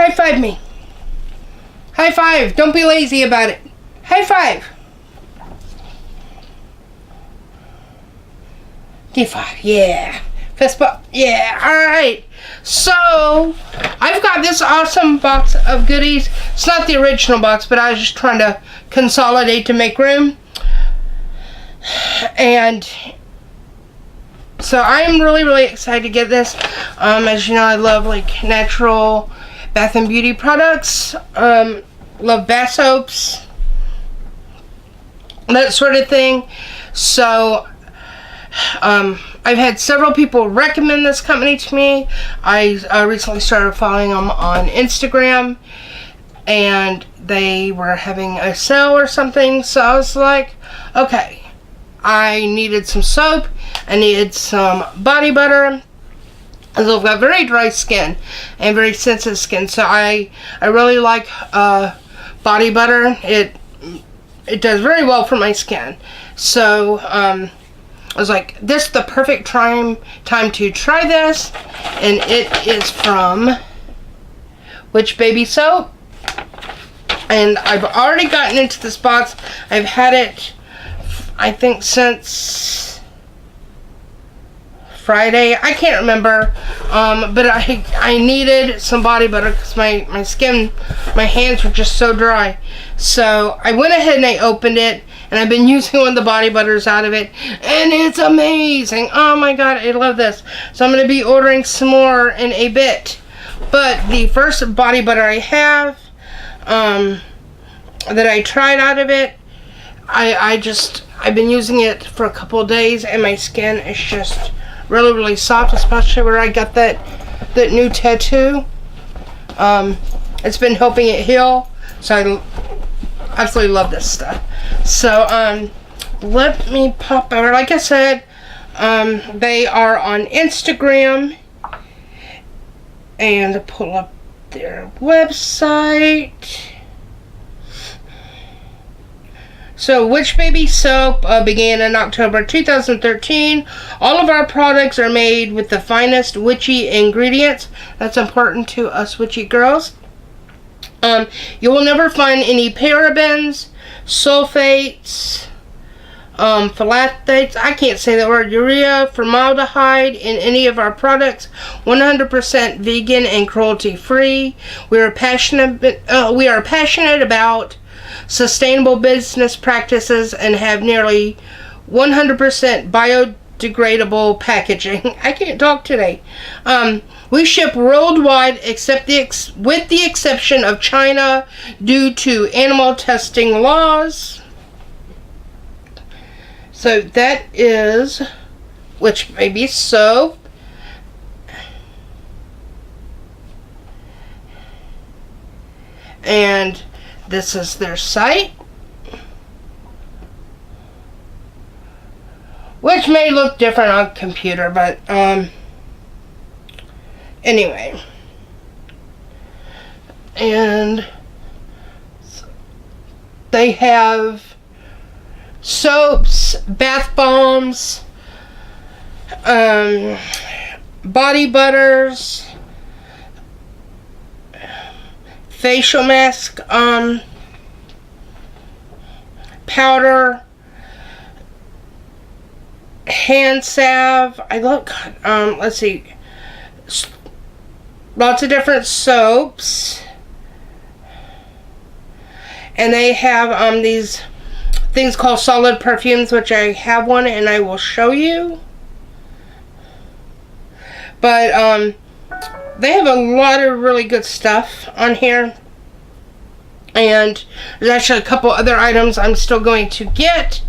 High five me. High five. Don't be lazy about it. High five. D5. Yeah. Fist bump. Yeah. Alright. So, I've got this awesome box of goodies. It's not the original box, but I was just trying to consolidate to make room. And so I'm really excited to get this. As you know, I love like natural bath and beauty products. Love bath soaps, that sort of thing. So I've had several people recommend this company to me. I recently started following them on Instagram, and they were having a sale or something. So I was like, okay, I needed some soap. I needed some body butter. I've got very dry skin and very sensitive skin, so I really like body butter. It does very well for my skin. So I was like, this is the perfect time to try this, and it is from Witch Baby Soap. And I've already gotten into this box. I've had it, I think, since Friday. I can't remember, but I needed some body butter because my skin, my hands were just so dry. So I went ahead and I opened it, and I've been using one of the body butters out of it, and it's amazing. Oh my god, I love this. So I'm going to be ordering some more in a bit. But the first body butter I have, that I tried out of it, I've been using it for a couple of days, and my skin is just really soft, especially where I got that new tattoo. It's been helping it heal, so I absolutely love this stuff. So let me pop over. Like I said, they are on Instagram, and pull up their website. So, Witch Baby Soap began in October 2013. All of our products are made with the finest witchy ingredients. That's important to us witchy girls. You will never find any parabens, sulfates, phthalates, I can't say that word, urea, formaldehyde in any of our products. 100% vegan and cruelty-free. We are passionate about sustainable business practices and have nearly 100% biodegradable packaging. I can't talk today. We ship worldwide with the exception of China due to animal testing laws. So that is Witch Baby Soap. And this is their site, which may look different on computer, but anyway. And they have soaps, bath bombs, body butters, facial mask, powder, hand salve. I love, let's see, lots of different soaps. And they have these things called solid perfumes, which I have one and I will show you. But they have a lot of really good stuff on here. And there's actually a couple other items I'm still going to get.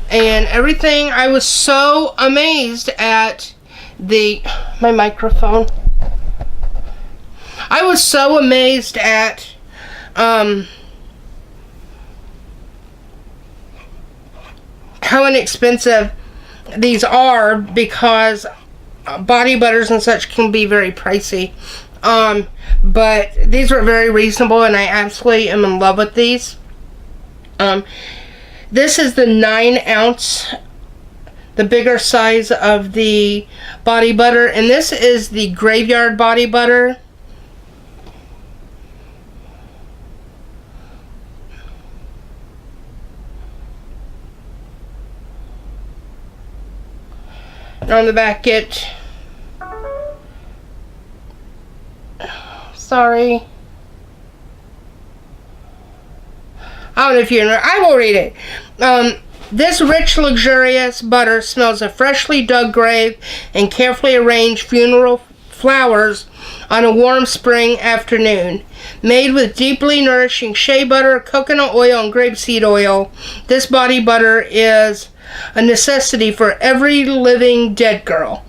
And everything, I was so amazed at my microphone. I was so amazed at how inexpensive these are, because body butters and such can be very pricey. But these were very reasonable, and I absolutely am in love with these. This is the 9-ounce, the bigger size of the body butter, and this is the Graveyard body butter. On the back, sorry. I don't know if you're. I will read it. This rich, luxurious butter smells of freshly dug grave and carefully arranged funeral flowers on a warm spring afternoon. Made with deeply nourishing shea butter, coconut oil, and grapeseed oil, this body butter is a necessity for every living dead girl.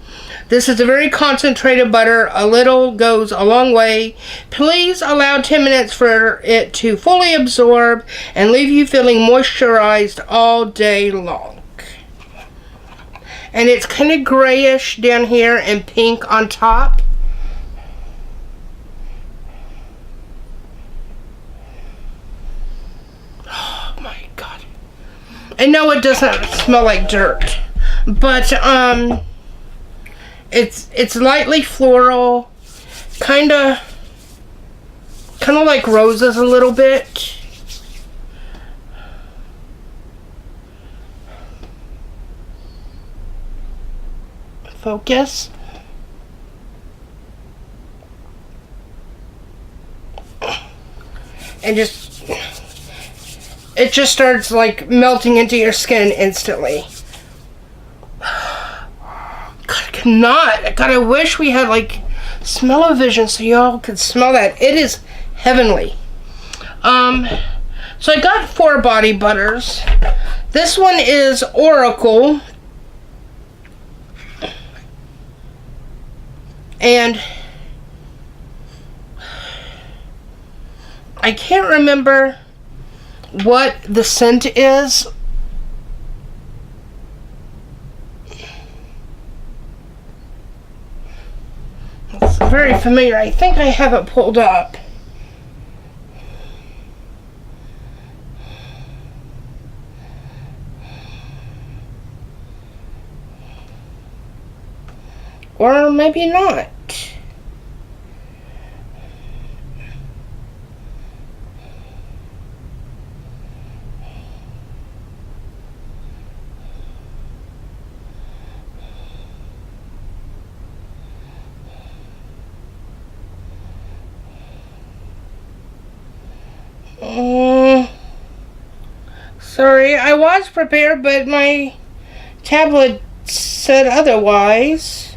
This is a very concentrated butter. A little goes a long way. Please allow 10 minutes for it to fully absorb and leave you feeling moisturized all day long. And it's kind of grayish down here and pink on top. Oh my God. I know it doesn't smell like dirt, but it's lightly floral, kind of like roses a little bit. Focus. And it just starts like melting into your skin instantly. God, I wish we had like smell-o-vision so y'all could smell that. It is heavenly. So I got 4 body butters. This one is Oracle. And I can't remember what the scent is. It's very familiar. I think I have it pulled up. Or maybe not. Sorry, I was prepared, but my tablet said otherwise.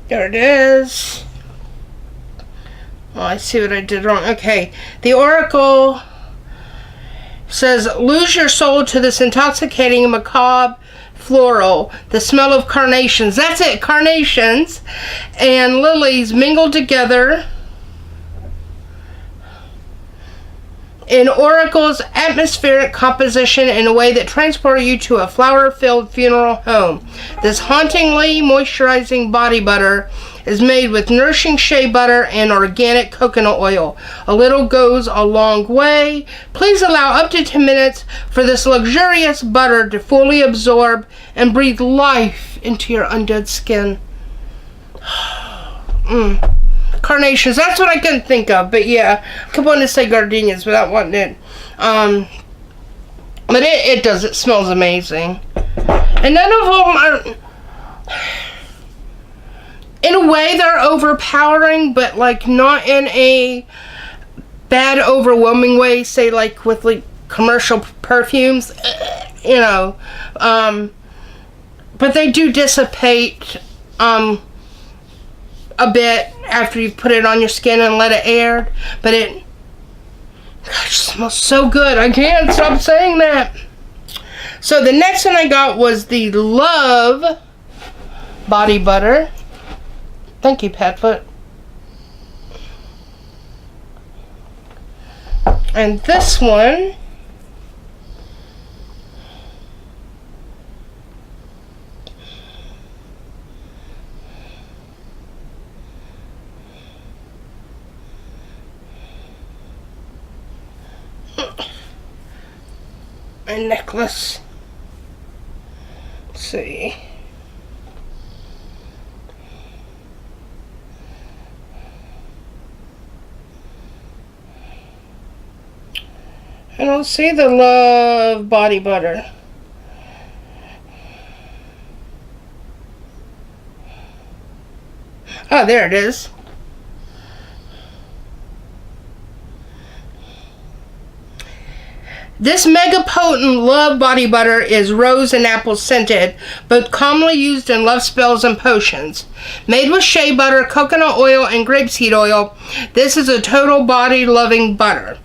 There it is. Oh, I see what I did wrong. Okay, the Oracle says, lose your soul to this intoxicating, macabre floral. The smell of carnations. That's it, carnations and lilies mingled together in Oracle's atmospheric composition in a way that transports you to a flower-filled funeral home. This hauntingly moisturizing body butter is made with nourishing shea butter and organic coconut oil. A little goes a long way. Please allow up to 10 minutes for this luxurious butter to fully absorb and breathe life into your undead skin. Carnations, that's what I couldn't think of, but yeah, I kept wanting to say gardenias without wanting it. But it does, it smells amazing. And none of them are, in a way, they're overpowering, but like not in a bad, overwhelming way, say like with like commercial perfumes, you know. But they do dissipate, a bit after you put it on your skin and let it air, but it smells so good. I can't stop saying that. So the next one I got was the Love body butter. Thank you, Padfoot. And this one a necklace. Let's see. I don't see the Love body butter. Oh, there it is. This mega potent Love body butter is rose and apple scented, but commonly used in love spells and potions. Made with shea butter, coconut oil, and grapeseed oil, this is a total body loving butter.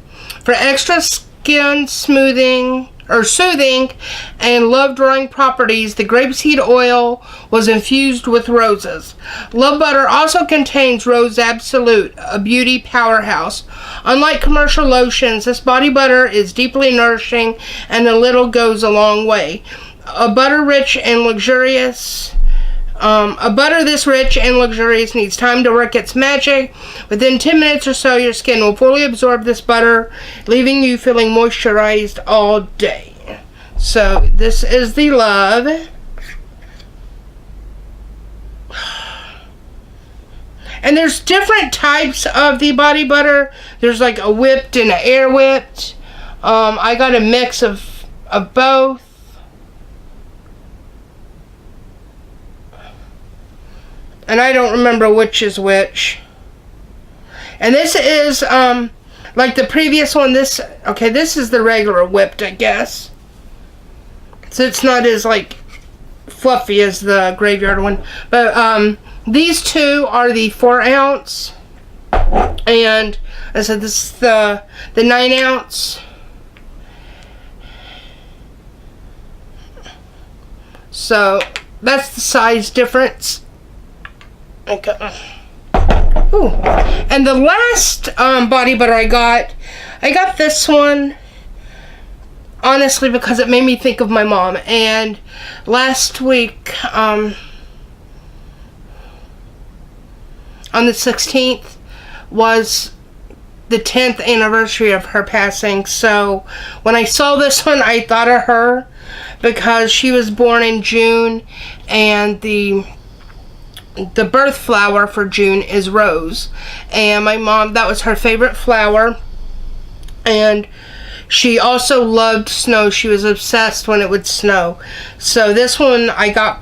For extra skin soothing and love drawing properties, the grapeseed oil was infused with roses. Love butter also contains Rose Absolute, a beauty powerhouse. Unlike commercial lotions, this body butter is deeply nourishing, and a little goes a long way. A butter this rich and luxurious needs time to work its magic. Within 10 minutes or so, your skin will fully absorb this butter, leaving you feeling moisturized all day. So this is the Love. And there's different types of the body butter. There's like a whipped and an air whipped. I got a mix of both. And I don't remember which is which. And this is like the previous one. This is the regular whipped, I guess. So it's not as like fluffy as the graveyard one. But these two are the 4 ounce. And I said this is the 9 ounce. So that's the size difference. Okay. Ooh. And the last body butter I got this one honestly because it made me think of my mom. And last week on the 16th was the 10th anniversary of her passing. So when I saw this one, I thought of her because she was born in June, and the birth flower for June is rose. And my mom, that was her favorite flower. And she also loved snow. She was obsessed when it would snow. So this one I got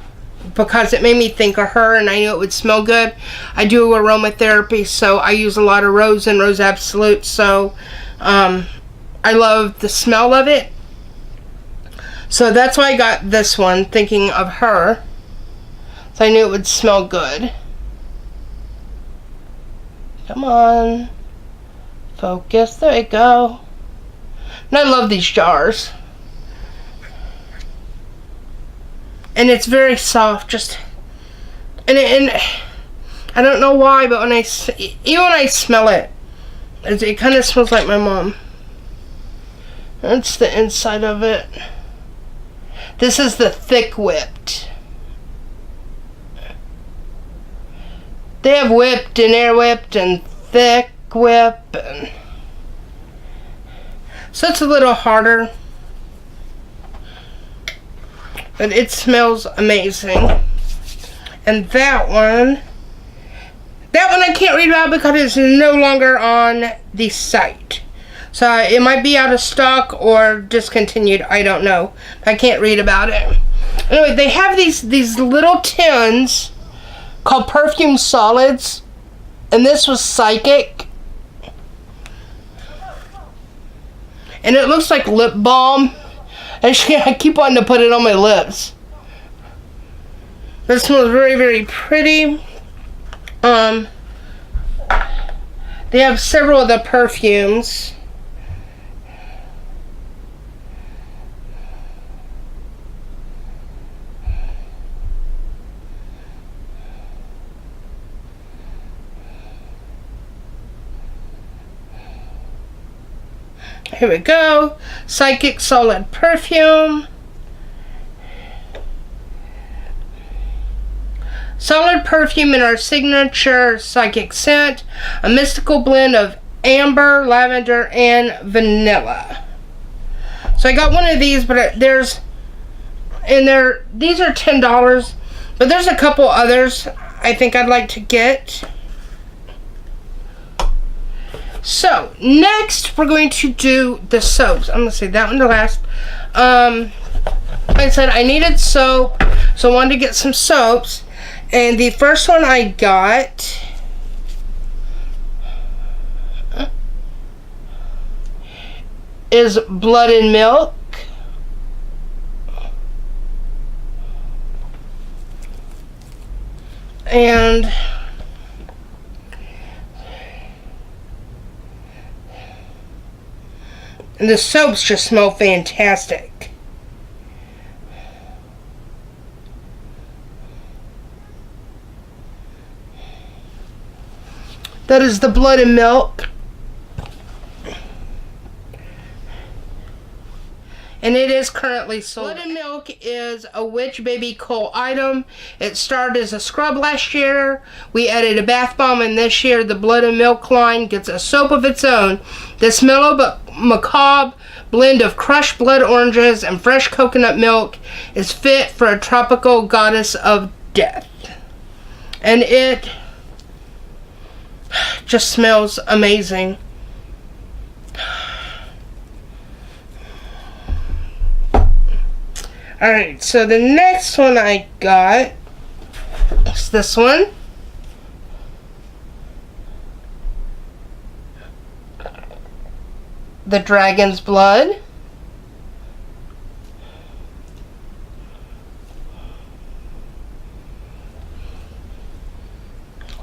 because it made me think of her, and I knew it would smell good. I do aromatherapy, so I use a lot of Rose and Rose Absolute. So I love the smell of it. So that's why I got this one, thinking of her. So I knew it would smell good. Come on. Focus. There we go. And I love these jars. And it's very soft. And I don't know why, but even when I smell it, it kind of smells like my mom. That's the inside of it. This is the thick whipped. They have whipped and air whipped and thick whip. So it's a little harder. But it smells amazing. And that one I can't read about because it's no longer on the site. So it might be out of stock or discontinued. I don't know. I can't read about it. Anyway, they have these little tins called perfume solids. And this was Psychic. And it looks like lip balm. Actually, I keep wanting to put it on my lips. This smells very, very pretty. They have several of the perfumes. Here we go. Psychic Solid Perfume. Solid perfume in our signature Psychic scent. A mystical blend of amber, lavender, and vanilla. So I got one of these, but these are $10. But there's a couple others I think I'd like to get. So, next we're going to do the soaps. I'm going to say that one to last. Like I said, I needed soap, so I wanted to get some soaps. And the first one I got is Blood and Milk. And the soaps just smell fantastic. That is the Blood and Milk. And it is currently sold. Blood and Milk is a Witch Baby Cole item. It started as a scrub last year. We added a bath bomb, and this year the Blood and Milk line gets a soap of its own. This mellow but macabre blend of crushed blood oranges and fresh coconut milk is fit for a tropical goddess of death. And it just smells amazing. Alright, so the next one I got is this one. The Dragon's Blood.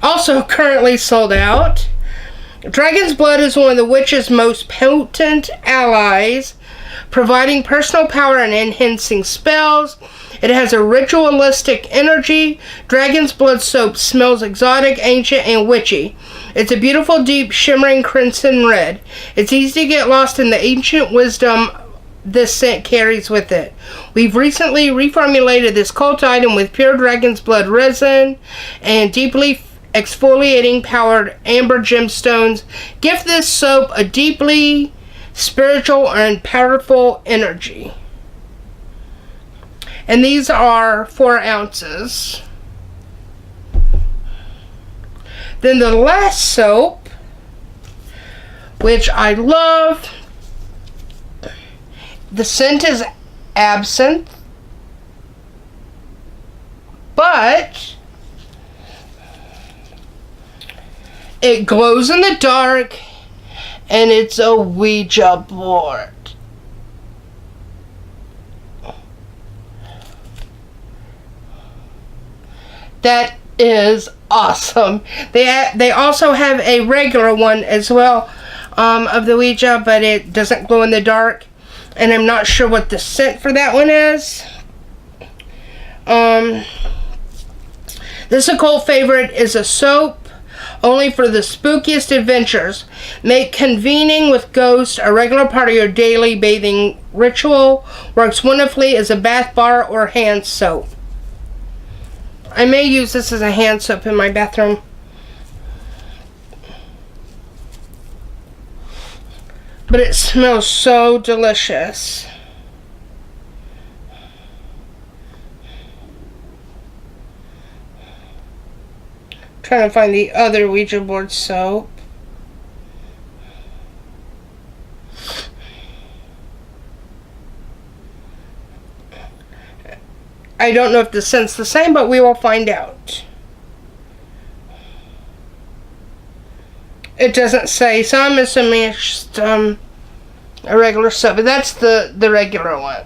Also currently sold out. Dragon's Blood is one of the witch's most potent allies, providing personal power and enhancing spells. It has a ritualistic energy. Dragon's Blood soap smells exotic, ancient, and witchy. It's a beautiful, deep, shimmering crimson red. It's easy to get lost in the ancient wisdom this scent carries with it. We've recently reformulated this cult item with pure Dragon's Blood resin and deeply exfoliating powered amber gemstones. Give this soap a deeply spiritual and powerful energy. And these are 4 ounces. Then the last soap, which I love, the scent is absinthe, but it glows in the dark, and it's a Ouija board. That is awesome. They also have a regular one as well of the Ouija, but it doesn't glow in the dark, and I'm not sure what the scent for that one is. This occult favorite is a soap only for the spookiest adventures. Make convening with ghosts a regular part of your daily bathing ritual. Works wonderfully as a bath bar or hand soap. I may use this as a hand soap in my bathroom. But it smells so delicious. Trying to find the other Ouija board soap. I don't know if the scent's the same, but we will find out. It doesn't say, so I'm assuming it's just a regular soap, but that's the regular one.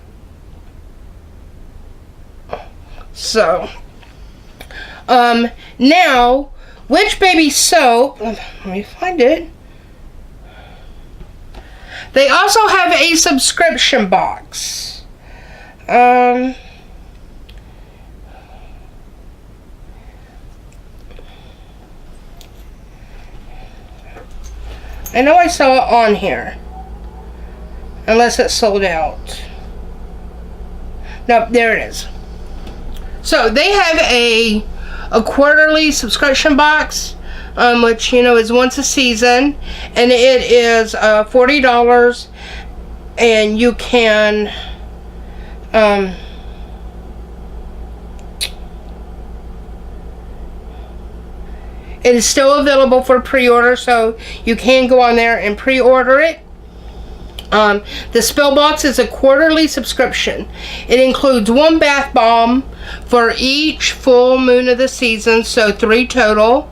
So, now, Witch Baby soap, let me find it. They also have a subscription box. I know I saw it on here. Unless it's sold out. Nope, there it is. So they have a quarterly subscription box, which, you know, is once a season, and it is $40, and you can it is still available for pre-order, so you can go on there and pre-order it. The spell box is a quarterly subscription. It includes 1 bath bomb, for each full moon of the season, so 3 total.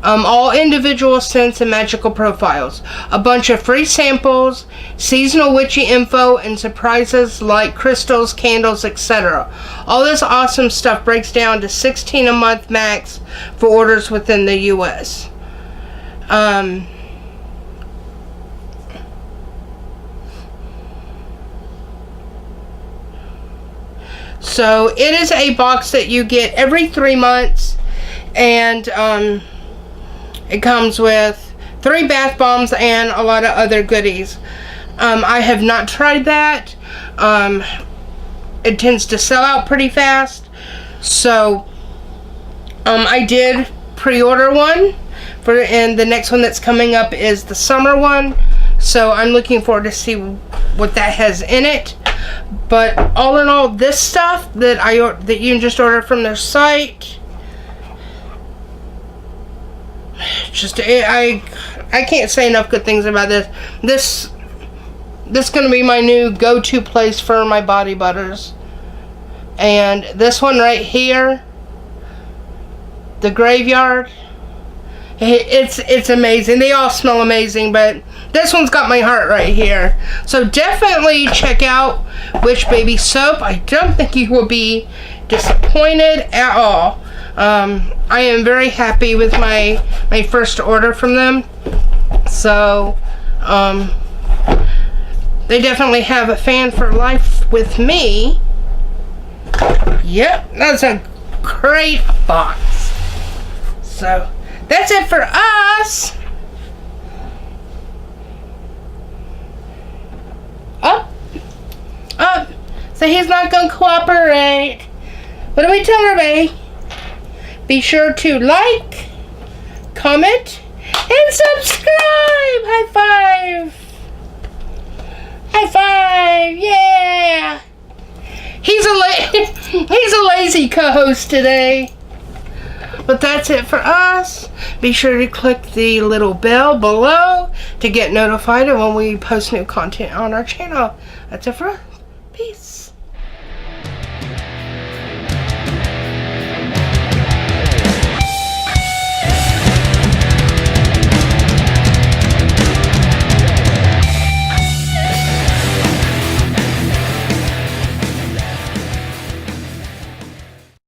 All individual scents and magical profiles. A bunch of free samples, seasonal witchy info, and surprises like crystals, candles, etc. All this awesome stuff breaks down to $16 a month max for orders within the US. So it is a box that you get every 3 months, and it comes with 3 bath bombs and a lot of other goodies. I have not tried that. It tends to sell out pretty fast. So I did pre-order one and the next one that's coming up is the summer one. So I'm looking forward to see what that has in it. But all in all, this stuff that you can just order from their site, just I can't say enough good things about this. This is going to be my new go-to place for my body butters. And this one right here, the Graveyard, it's amazing. They all smell amazing, but this one's got my heart right here. So definitely check out Witch Baby Soap. I don't think you will be disappointed at all. I am very happy with my first order from them. So they definitely have a fan for life with me. Yep, that's a great box. So that's it for us. So he's not going to cooperate. What do we tell everybody? Be sure to like, comment, and subscribe. High five. High five. Yeah. He's a lazy co-host today. But that's it for us. Be sure to click the little bell below to get notified of when we post new content on our channel. That's it for us. Peace.